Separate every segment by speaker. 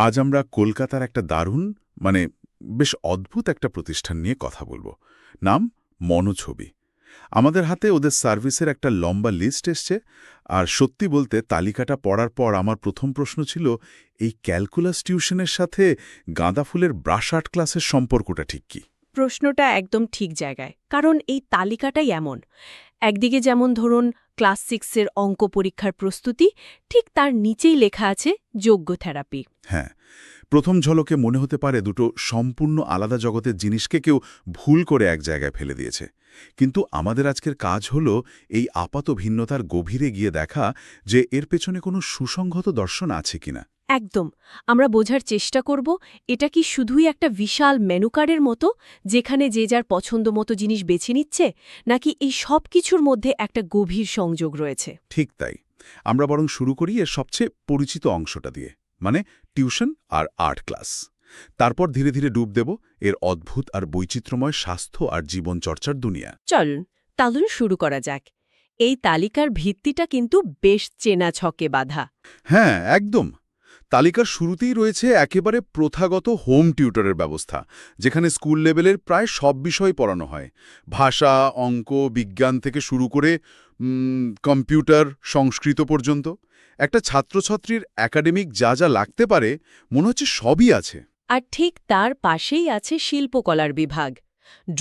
Speaker 1: আজ আমরা কলকাতার একটা দারুণ মানে বেশ অদ্ভুত একটা প্রতিষ্ঠান নিয়ে কথা বলবো। নাম মনোছবি। আমাদের হাতে ওদের সার্ভিসের একটা লম্বা লিস্ট এসছে, আর সত্যি বলতে তালিকাটা পড়ার পর আমার প্রথম প্রশ্ন ছিল, এই ক্যালকুলাস টিউশনের সাথে গাঁদা ফুলের ব্রাশ আর্ট ক্লাসের সম্পর্কটা ঠিক কি?
Speaker 2: প্রশ্নটা একদম ঠিক জায়গায়, কারণ এই তালিকাটাই এমন। একদিকে যেমন ধরুন ক্লাস 6-এর অঙ্ক পরীক্ষার প্রস্তুতি, ঠিক তার নিচেই লেখা আছে যোগ্য থেরাপি।
Speaker 1: হ্যাঁ, প্রথম ঝলকে মনে হতে পারে দুটো সম্পূর্ণ আলাদা জগতের জিনিসকে কেউ ভুল করে এক জায়গায় ফেলে দিয়েছে। কিন্তু আমাদের আজকের কাজ হলো এই আপাত ভিন্নতার গভীরে গিয়ে দেখা যে এর পেছনে কোনো সুসংহত দর্শন আছে কিনা।
Speaker 2: একদম, আমরা বোঝার চেষ্টা করব এটা কি শুধুই একটা বিশাল মেনু কার্ডের মতো, যেখানে যে যার পছন্দ মতো জিনিস বেছে নিচ্ছে, নাকি এই সব কিছুর মধ্যে একটা গভীর সংযোগ রয়েছে।
Speaker 1: ঠিক তাই। আমরা বরং শুরু করি এর সবচেয়ে পরিচিত অংশটা দিয়ে, মানে টিউশন আর আর্ট ক্লাস। তারপর ধীরে ধীরে ডুব দেব এর অদ্ভুত আর বৈচিত্র্যময় স্বাস্থ্য আর জীবনচর্চার দুনিয়া।
Speaker 2: চলুন তাহলে শুরু করা যাক। এই তালিকার ভিত্তিটা কিন্তু বেশ চেনা ছকে বাঁধা।
Speaker 1: হ্যাঁ, একদম। তালিকার শুরুতেই রয়েছে একেবারে প্রথাগত হোম টিউটরের ব্যবস্থা, যেখানে স্কুল লেভেলের প্রায় সব বিষয় পড়ানো হয়। ভাষা, অঙ্ক, বিজ্ঞান থেকে শুরু করে কম্পিউটার, সংস্কৃত পর্যন্ত। একটা ছাত্রছাত্রীর একাডেমিক যা যা লাগতে পারে মনে হচ্ছে সবই আছে।
Speaker 2: আর ঠিক তার পাশেই আছে শিল্পকলার বিভাগ।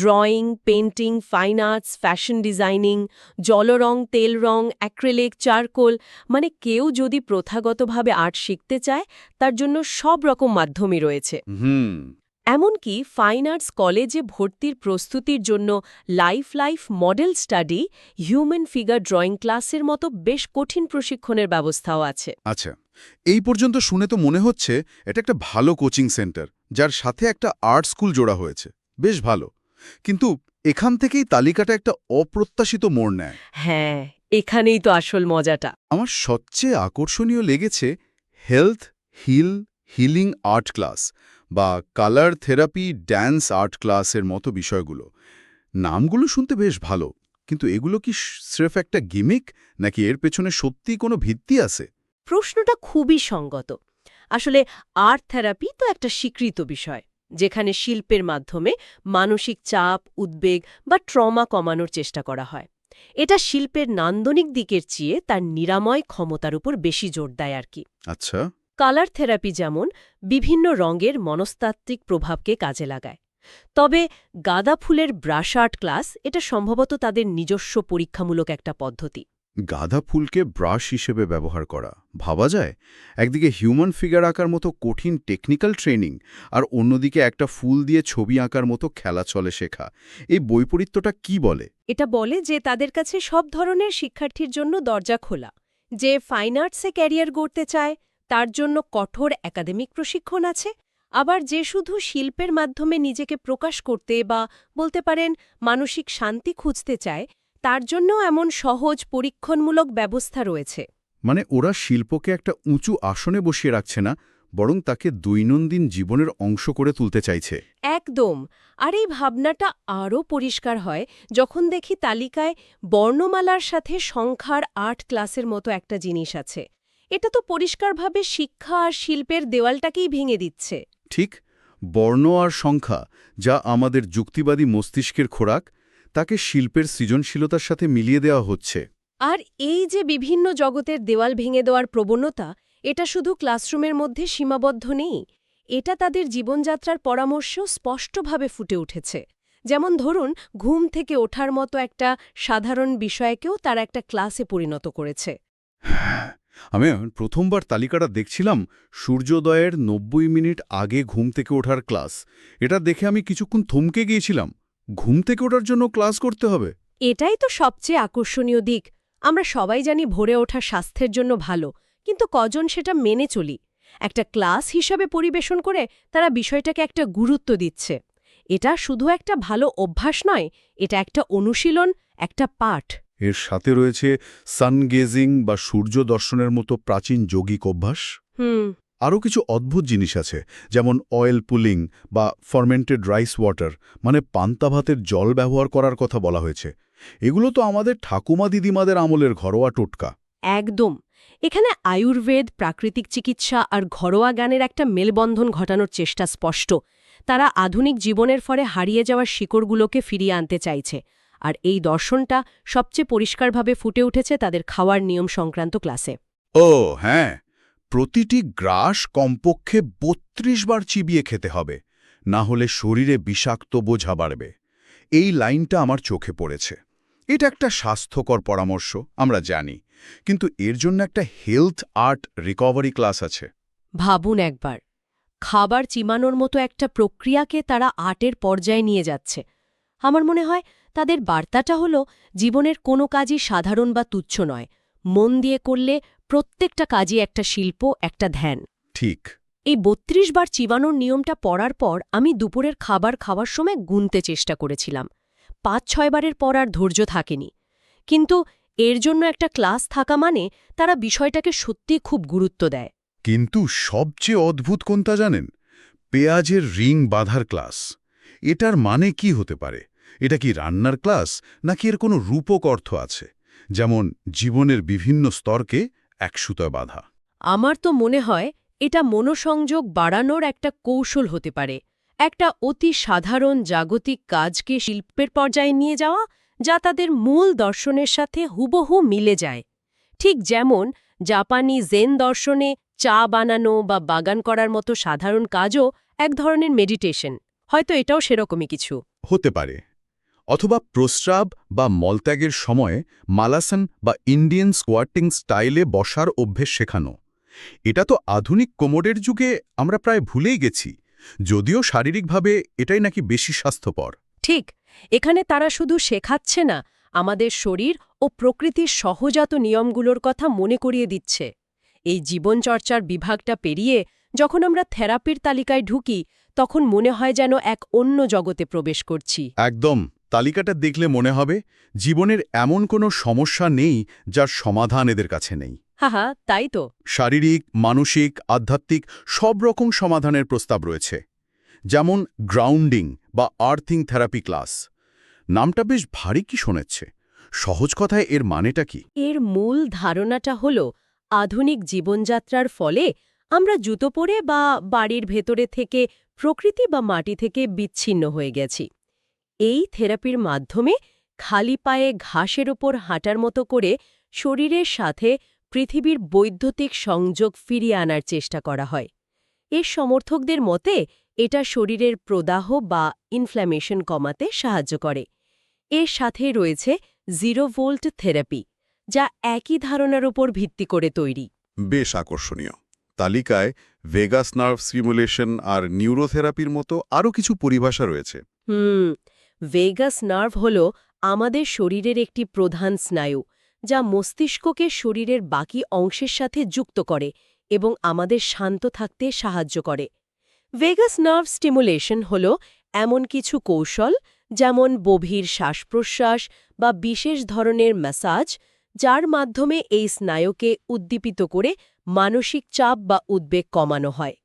Speaker 2: Drawing, painting, fine arts, fashion designing, জলরং, তেল রং, অ্যাক্রিলিক, চারকোল, মানে কেউ যদি প্রথাগতভাবে আর্ট শিখতে চায় তার জন্য সব রকম মাধ্যমই রয়েছে।
Speaker 1: হুম।
Speaker 2: এমনকি ফাইন আর্টস কলেজে ভর্তির প্রস্তুতির জন্য life model study, human figure drawing ক্লাসের মতো বেশ কঠিন প্রশিক্ষণের ব্যবস্থাও আছে।
Speaker 1: আচ্ছা, এই পর্যন্ত শুনে তো মনে হচ্ছে এটা একটা ভালো কোচিং সেন্টার, যার সাথে একটা আর্ট স্কুল জোড়া হয়েছে। বেশ ভালো। কিন্তু এখান থেকেই তালিকাটা একটা অপ্রত্যাশিত মোড় নেয়।
Speaker 2: হ্যাঁ, এখানেই তো আসল মজাটা।
Speaker 1: আমার সবচেয়ে আকর্ষণীয় লেগেছে হেলথ, হিলিং আর্ট ক্লাস বা কালার থেরাপি, ড্যান্স আর্ট ক্লাসের মতো বিষয়গুলো। নামগুলো শুনতে বেশ ভালো, কিন্তু এগুলো কি স্রেফ একটা গিমিক, নাকি এর পেছনে সত্যিই কোনো ভিত্তি আছে?
Speaker 2: প্রশ্নটা খুবই সঙ্গত। আসলে আর্ট থেরাপি তো একটা স্বীকৃত বিষয়, যেখানে শিল্পের মাধ্যমে মানসিক চাপ, উদ্বেগ বা ট্রমা কমানোর চেষ্টা করা হয়। এটা শিল্পের নান্দনিক দিকের চেয়ে তার নিরাময় ক্ষমতার উপর বেশি জোর দেয় আর কি।
Speaker 1: আচ্ছা।
Speaker 2: কালার থেরাপি যেমন বিভিন্ন রঙের মনস্তাত্ত্বিক প্রভাবকে কাজে লাগায়। তবে গাঁদা ফুলের ব্রাশ আর্ট ক্লাস এটা সম্ভবত তাদের নিজস্ব পরীক্ষামূলক একটা পদ্ধতি।
Speaker 1: গাঁদা ফুলকে ব্রাশ হিসেবে ব্যবহার করা ভাবা যায়। একদিকে হিউম্যান ফিগার আঁকার মতো কঠিন টেকনিক্যাল ট্রেনিং, আর অন্যদিকে একটা ফুল দিয়ে ছবি আঁকার মতো খেলা চলে শেখা। এই বৈপরীত্যটা কি বলে?
Speaker 2: এটা বলে যে তাদের কাছে সব ধরনের শিক্ষার্থীর জন্য দরজা খোলা। যে ফাইন আর্টসে ক্যারিয়ার গড়তে চায় তার জন্য কঠোর একাডেমিক প্রশিক্ষণ আছে, আবার যে শুধু শিল্পের মাধ্যমে নিজেকে প্রকাশ করতে বা বলতে পারেন মানসিক শান্তি খুঁজতে চায় তার জন্য এমন সহজ পরীক্ষণমূলক ব্যবস্থা রয়েছে।
Speaker 1: মানে ওরা শিল্পকে একটা উঁচু আসনে বসিয়ে রাখছে না, বরং তাকে দৈনন্দিন জীবনের অংশ করে তুলতে চাইছে।
Speaker 2: একদম। আর এই ভাবনাটা আরও পরিষ্কার হয় যখন দেখি তালিকায় বর্ণমালার সাথে সংখ্যার আর্ট ক্লাসের মতো একটা জিনিস আছে। এটা তো পরিষ্কারভাবে শিক্ষা আর শিল্পের দেওয়ালটাকেই ভেঙে দিচ্ছে।
Speaker 1: ঠিক, বর্ণ আর সংখ্যা, যা আমাদের যুক্তিবাদী মস্তিষ্কের খোরাক, তাকে শিল্পের সৃজনশীলতার সাথে মিলিয়ে দেওয়া হচ্ছে।
Speaker 2: আর এই যে বিভিন্ন জগতের দেওয়াল ভেঙে দেওয়ার প্রবণতা, এটা শুধু ক্লাসরুমের মধ্যে সীমাবদ্ধ নেই, এটা তাদের জীবনযাত্রার পরামর্শ স্পষ্টভাবে ফুটে উঠেছে। যেমন ধরুন, ঘুম থেকে ওঠার মতো একটা সাধারণ বিষয়কেও তারা একটা ক্লাসে পরিণত করেছে।
Speaker 1: আমি প্রথমবার তালিকাটা দেখছিলাম, সূর্যোদয়ের ৯০ মিনিট আগে ঘুম থেকে ওঠার ক্লাস। এটা দেখে আমি কিছুক্ষণ থমকে গিয়েছিলাম। ঘুম থেকে ওঠার জন্য ক্লাস করতে হবে?
Speaker 2: এটাই তো সবচেয়ে আকর্ষণীয় দিক। আমরা সবাই জানি ভোরে ওঠা স্বাস্থ্যের জন্য ভালো, কিন্তু কজন সেটা মেনে চলি? একটা ক্লাস হিসাবে পরিবেশন করে তারা বিষয়টাকে একটা গুরুত্ব দিচ্ছে। এটা শুধু একটা ভালো অভ্যাস নয়, এটা একটা অনুশীলন, একটা পাঠ।
Speaker 1: এর সাথে রয়েছে সানগেজিং বা সূর্য দর্শনের মতো প্রাচীন যৌগিক অভ্যাস।
Speaker 2: হুম।
Speaker 1: আরও কিছু অদ্ভুত জিনিস আছে, যেমন অয়েল পুলিং বা ফার্মেন্টেড রাইস ওয়াটার, মানে পান্তা ভাতের জল ব্যবহার করার কথা বলা হয়েছে। এগুলো তো আমাদের ঠাকুমা দিদিমাদের আমলের ঘরোয়া টোটকা।
Speaker 2: একদম। এখানে আয়ুর্বেদ, প্রাকৃতিক চিকিৎসা আর ঘরোয়া জ্ঞানের একটা মেলবন্ধন ঘটানোর চেষ্টা স্পষ্ট। তারা আধুনিক জীবনের ফলে হারিয়ে যাওয়া শিকড়গুলোকে ফিরিয়ে আনতে চাইছে, আর এই দর্শনটা সবচেয়ে পরিষ্কারভাবে ফুটে উঠেছে তাদের খাওয়ার নিয়ম সংক্রান্ত ক্লাসে।
Speaker 1: ও হ্যাঁ, প্রতিটি গ্রাস কমপক্ষে ৩২ বার চিবিয়ে খেতে হবে, না হলে শরীরে বিষাক্ত বোঝা বাড়বে। এই লাইনটা আমার চোখে পড়েছে। এটা একটা স্বাস্থ্যকর পরামর্শ, আমরা জানি, কিন্তু এর জন্য একটা হেলথ আর্ট রিকভারি ক্লাস আছে।
Speaker 2: ভাবুন একবার, খাবার চিমানোর মতো একটা প্রক্রিয়াকে তারা আর্টের পর্যায়ে নিয়ে যাচ্ছে। আমার মনে হয় তাদের বার্তাটা হলো জীবনের কোনো কাজই সাধারণ বা তুচ্ছ নয়, মন দিয়ে করলে প্রত্যেকটা কাজই একটা শিল্প, একটা ধ্যান।
Speaker 1: ঠিক।
Speaker 2: এই ৩২ বার চিবানোর নিয়মটা পড়ার পর আমি দুপুরের খাবার খাওয়ার সময় গুনতে চেষ্টা করেছিলাম। ৫-৬ বারের পর আর ধৈর্য থাকেনি। কিন্তু এর জন্য একটা ক্লাস থাকা মানে তারা বিষয়টাকে সত্যি খুব গুরুত্ব দেয়।
Speaker 1: কিন্তু সবচেয়ে অদ্ভুত কোনটা জানেন? পেঁয়াজের রিং বাঁধার ক্লাস। এটার মানে কি হতে পারে? এটা কি রান্নার ক্লাস, নাকি এর কোনো রূপক অর্থ আছে, যেমন জীবনের বিভিন্ন স্তরকে এক সুতোয় বাঁধা?
Speaker 2: আমার তো মনে হয় এটা মনোসংযোগ বাড়ানোর একটা কৌশল হতে পারে, একটা অতি সাধারণ জাগতিক কাজকে শিল্পের পর্যায়ে নিয়ে যাওয়া, যা তাদের মূল দর্শনের সাথে হুবহু মিলে যায়। ঠিক যেমন জাপানি জেন দর্শনে চা বানানো বা বাগান করার মতো সাধারণ কাজও এক ধরনের মেডিটেশন। হয়তো এটাও সেরকমই কিছু।
Speaker 1: হতে পারে। অথবা প্রস্রাব বা মলত্যাগের সময় মালাসন বা ইন্ডিয়ান স্কোয়াটিং স্টাইলে বসার অভ্যেস শেখানো। এটা তো আধুনিক কোমোডের যুগে আমরা প্রায় ভুলেই গেছি, যদিও শারীরিকভাবে এটাই নাকি বেশি স্বাস্থ্যকর।
Speaker 2: ঠিক, এখানে তারা শুধু শেখাচ্ছে না, আমাদের শরীর ও প্রকৃতির সহজাত নিয়মগুলোর কথা মনে করিয়ে দিচ্ছে। এই জীবনচর্চার বিভাগটা পেরিয়ে যখন আমরা থেরাপির তালিকায় ঢুকি, তখন মনে হয় যেন এক অন্য জগতে প্রবেশ করছি।
Speaker 1: একদম। তালিকাটা দেখলে মনে হবে জীবনের এমন কোনো সমস্যা নেই যার সমাধান এদের কাছে নেই।
Speaker 2: হাহা, তাই তো।
Speaker 1: শারীরিক, মানসিক, আধ্যাত্মিক সব রকম সমাধানের প্রস্তাব রয়েছে। যেমন গ্রাউন্ডিং বা আর্থিং থেরাপি ক্লাস। নামটা বেশ ভারী কি শোনাচ্ছে। সহজ কথায় এর মানেটা কি?
Speaker 2: এর মূল ধারণাটা হল আধুনিক জীবনযাত্রার ফলে আমরা জুতো পরে বা বাড়ির ভেতরে থেকে প্রকৃতি বা মাটি থেকে বিচ্ছিন্ন হয়ে গেছি। এই থেরাপির মাধ্যমে খালি পায়ে ঘাসের ওপর হাঁটার মতো করে শরীরের সাথে পৃথিবীর বৈদ্যুতিক সংযোগ ফিরিয়ে আনার চেষ্টা করা হয়। এর সমর্থকদের মতে এটা শরীরের প্রদাহ বা ইনফ্ল্যামেশন কমাতে সাহায্য করে। এর সাথে রয়েছে 0 ভোল্ট থেরাপি, যা একই ধারণার উপর ভিত্তি করে তৈরি।
Speaker 3: বেশ আকর্ষণীয়। তালিকায় ভেগাস নার্ভ স্টিমুলেশন আর নিউরোথেরাপির মতো আরও কিছু পরিভাষা রয়েছে।
Speaker 2: ভেগাস নার্ভ হল আমাদের শরীরের একটি প্রধান স্নায়ু, যা মস্তিষ্ককে শরীরের বাকি অংশের সাথে যুক্ত করে এবং আমাদের শান্ত থাকতে সাহায্য করে। ভেগাস নার্ভ স্টিমুলেশন হল এমন কিছু কৌশল, যেমন গভীর শ্বাস-প্রশ্বাস বা বিশেষ ধরনের ম্যাসাজ, যার মাধ্যমে এই স্নায়ুকে উদ্দীপিত করে মানসিক চাপ বা উদ্বেগ কমানো হয়।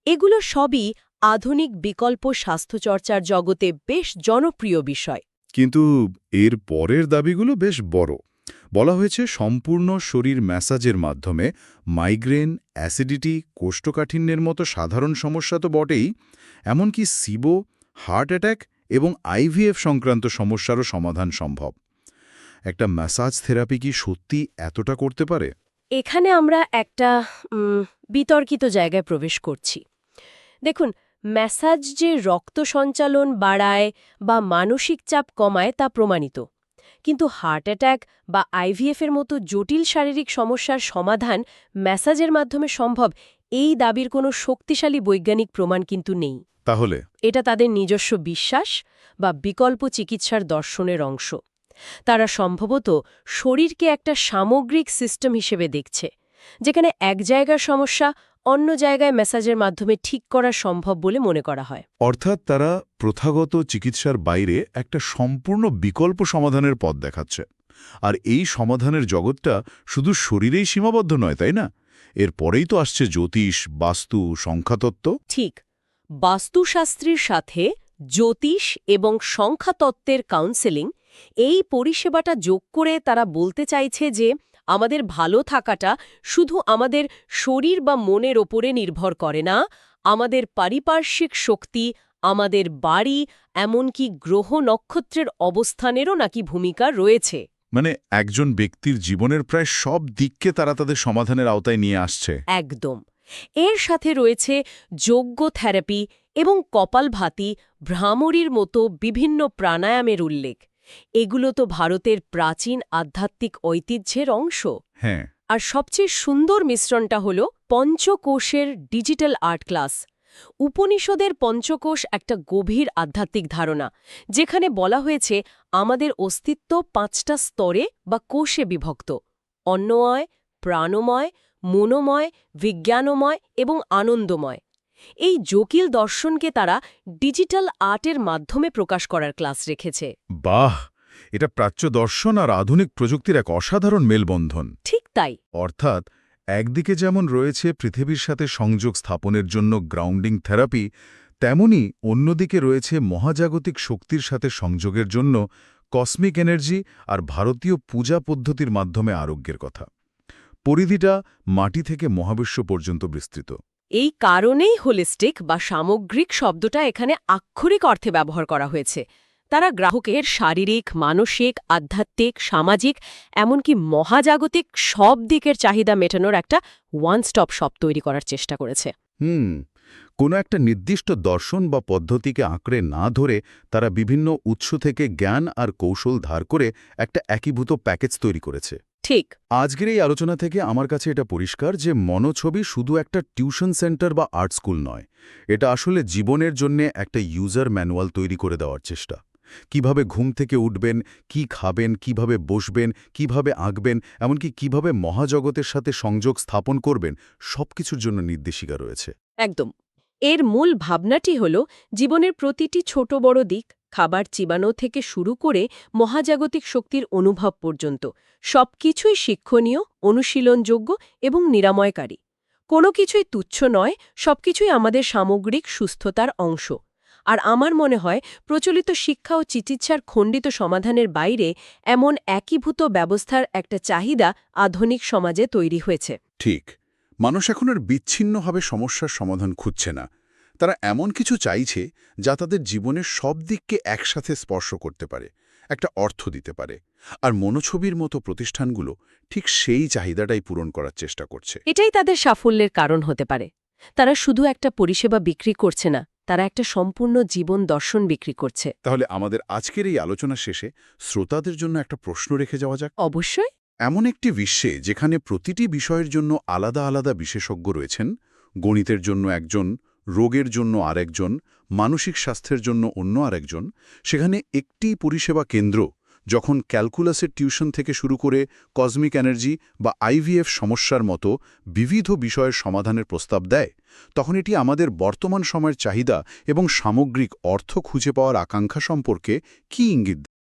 Speaker 2: এগুলো সবই আধুনিক বিকল্প স্বাস্থ্যচর্চার জগতে বেশ জনপ্রিয় বিষয়।
Speaker 1: কিন্তু এর পরের দাবিগুলো বেশ বড়। বলা হয়েছে সম্পূর্ণ শরীর ম্যাসাজের মাধ্যমে মাইগ্রেন, অ্যাসিডিটি, কোষ্ঠকাঠিন্যের মতো সাধারণ সমস্যা তো বটেই, এমনকি সিবো, হার্ট অ্যাটাক এবং আইভিএফ সংক্রান্ত সমস্যারও সমাধান সম্ভব। একটা ম্যাসাজ থেরাপি কি সত্যি এতটা করতে পারে?
Speaker 2: এখানে আমরা একটা বিতর্কিত জায়গায় প্রবেশ করছি। দেখুন, ম্যাসাজ যে রক্ত সঞ্চালন বাড়ায় বা মানসিক চাপ কমায় তা প্রমাণিত, কিন্তু হার্ট অ্যাটাক বা আইভিএফের মতো জটিল শারীরিক সমস্যার সমাধান ম্যাসাজের মাধ্যমে সম্ভব, এই দাবির কোনো শক্তিশালী বৈজ্ঞানিক প্রমাণ কিন্তু নেই।
Speaker 1: তাহলে
Speaker 2: এটা তাদের নিজস্ব বিশ্বাস বা বিকল্প চিকিৎসার দর্শনের অংশ। তারা সম্ভবত শরীরকে একটা সামগ্রিক সিস্টেম হিসেবে দেখছে, যেখানে এক জায়গার সমস্যা অন্য জায়গায় ম্যাসাজের মাধ্যমে ঠিক করা সম্ভব বলে মনে করা হয়।
Speaker 1: অর্থাৎ তারা প্রথাগত চিকিৎসার বাইরে একটা সম্পূর্ণ বিকল্প সমাধানের পথ দেখাচ্ছে। আর এই সমাধানের জগৎটা শুধু শরীরেই সীমাবদ্ধ নয়, তাই না? এর পরেই তো আসছে জ্যোতিষ, বাস্তু, সংখ্যাতত্ত্ব।
Speaker 2: ঠিক, বাস্তুশাস্ত্রের সাথে জ্যোতিষ এবং সংখ্যাতত্ত্বের কাউন্সেলিং, এই পরিষেবাটা যোগ করে তারা বলতে চাইছে যে আমাদের ভালো থাকাটা শুধু আমাদের শরীর বা মনের ওপরে নির্ভর করে না, আমাদের পারিপার্শ্বিক শক্তি, আমাদের বাড়ি, এমনকি গ্রহ নক্ষত্রের অবস্থানেরও নাকি ভূমিকা রয়েছে।
Speaker 1: মানে একজন ব্যক্তির জীবনের প্রায় সব দিককে তারা তাদের সমাধানের আওতায় নিয়ে আসছে।
Speaker 2: একদম। এর সাথে রয়েছে যোগ্য থেরাপি এবং কপালভাতি, ভ্রামরীর মতো বিভিন্ন প্রাণায়ামের উল্লেখ। এগুলো তো ভারতের প্রাচীন আধ্যাত্মিক ঐতিহ্যের অংশ।
Speaker 1: হ্যাঁ,
Speaker 2: আর সবচেয়ে সুন্দর মিশ্রণটা হল পঞ্চকোষের ডিজিটাল আর্ট ক্লাস। উপনিষদের পঞ্চকোষ একটা গভীর আধ্যাত্মিক ধারণা, যেখানে বলা হয়েছে আমাদের অস্তিত্ব 5টা স্তরে বা কোষে বিভক্ত: অন্নময়, প্রাণময়, মনোময়, বিজ্ঞানময় এবং আনন্দময়। এই জটিল দর্শনকে তারা ডিজিটাল আর্টের মাধ্যমে প্রকাশ করার ক্লাস রেখেছে।
Speaker 1: বাহ! এটা প্রাচ্য দর্শন আর আধুনিক প্রযুক্তির এক অসাধারণ মেলবন্ধন।
Speaker 2: ঠিক তাই।
Speaker 1: অর্থাৎ একদিকে যেমন রয়েছে পৃথিবীর সাথে সংযোগ স্থাপনের জন্য গ্রাউন্ডিং থেরাপি, তেমনি অন্যদিকে রয়েছে মহাজাগতিক শক্তির সাথে সংযোগের জন্য কসমিক এনার্জি আর ভারতীয় পূজা পদ্ধতির মাধ্যমে আরোগ্যের কথা। পরিধিটা মাটি থেকে মহাবিশ্ব পর্যন্ত বিস্তৃত।
Speaker 2: এই কারণেই হোলিস্টিক বা সামগ্রিক শব্দটা এখানে আক্ষরিক অর্থে ব্যবহার করা হয়েছে। তারা গ্রাহকের শারীরিক, মানসিক, আধ্যাত্মিক, সামাজিক, এমনকি মহাজাগতিক সব দিকের চাহিদা মেটানোর একটা ওয়ান স্টপ শপ তৈরি করার চেষ্টা করেছে।
Speaker 1: কোনো একটা নির্দিষ্ট দর্শন বা পদ্ধতিকে আঁকড়ে না ধরে তারা বিভিন্ন উৎস থেকে জ্ঞান আর কৌশল ধার করে একটা একীভূত প্যাকেজ তৈরি করেছে।
Speaker 2: ঠিক।
Speaker 1: আজকের এই আলোচনা থেকে আমার কাছে এটা পরিষ্কার যে মনোছবি শুধু একটা টিউশন সেন্টার বা আর্ট স্কুল নয়, এটা আসলে জীবনের জন্যে একটা ইউজার ম্যানুয়াল তৈরি করে দেওয়ার চেষ্টা। কিভাবে ঘুম থেকে উঠবেন, কি খাবেন, কিভাবে বসবেন, কিভাবে আঁকবেন, এমনকি কিভাবে মহাজগতের সাথে সংযোগ স্থাপন করবেন, সবকিছুর জন্য নির্দেশিকা রয়েছে।
Speaker 2: একদম। এর মূল ভাবনাটি হল জীবনের প্রতিটি ছোট বড় দিক, খাবার চিবানো থেকে শুরু করে মহাজাগতিক শক্তির অনুভব পর্যন্ত সবকিছুই শিক্ষণীয়, অনুশীলনযোগ্য এবং নিরাময়কারী। কোনো কিছুই তুচ্ছ নয়, সবকিছুই আমাদের সামগ্রিক সুস্থতার অংশ। আর আমার মনে হয় প্রচলিত শিক্ষা ও চিকিৎসার খণ্ডিত সমাধানের বাইরে এমন একীভূত ব্যবস্থার একটা চাহিদা আধুনিক সমাজে তৈরি হয়েছে।
Speaker 1: ঠিক, মানুষ এখন আর বিচ্ছিন্নভাবে সমস্যার সমাধান খুঁজছে না। তারা এমন কিছু চাইছে যা তাদের জীবনের সব দিককে একসাথে স্পর্শ করতে পারে, একটা অর্থ দিতে পারে। আর মনোছবির মতো প্রতিষ্ঠানগুলো ঠিক সেই চাহিদাটাই পূরণ করার চেষ্টা করছে।
Speaker 2: এটাই তাদের সাফল্যের কারণ হতে পারে। তারা শুধু একটা পরিষেবা বিক্রি করছে না, তারা একটা সম্পূর্ণ জীবন দর্শন বিক্রি করছে।
Speaker 1: তাহলে আমাদের আজকের এই আলোচনা শেষে শ্রোতাদের জন্য একটা প্রশ্ন রেখে যাওয়া যাক।
Speaker 2: অবশ্যই।
Speaker 1: এমন একটি বিশ্বে যেখানে প্রতিটি বিষয়ের জন্য আলাদা আলাদা বিশেষজ্ঞ রয়েছেন, গণিতের জন্য একজন, রোগের জন্য আরেকজন, মানসিক স্বাস্থ্যের জন্য অন্য আরেকজন, সেখানে একটি পরিষেবা কেন্দ্র যখন ক্যালকুলাসের টিউশন থেকে শুরু করে কসমিক এনার্জি বা আইভিএফ সমস্যার মতো বিবিধ বিষয়ের সমাধানের প্রস্তাব দেয়, তখন এটি আমাদের বর্তমান সময়ের চাহিদা এবং সামগ্রিক অর্থ খুঁজে পাওয়ার আকাঙ্ক্ষা সম্পর্কে কী ইঙ্গিত দেয়?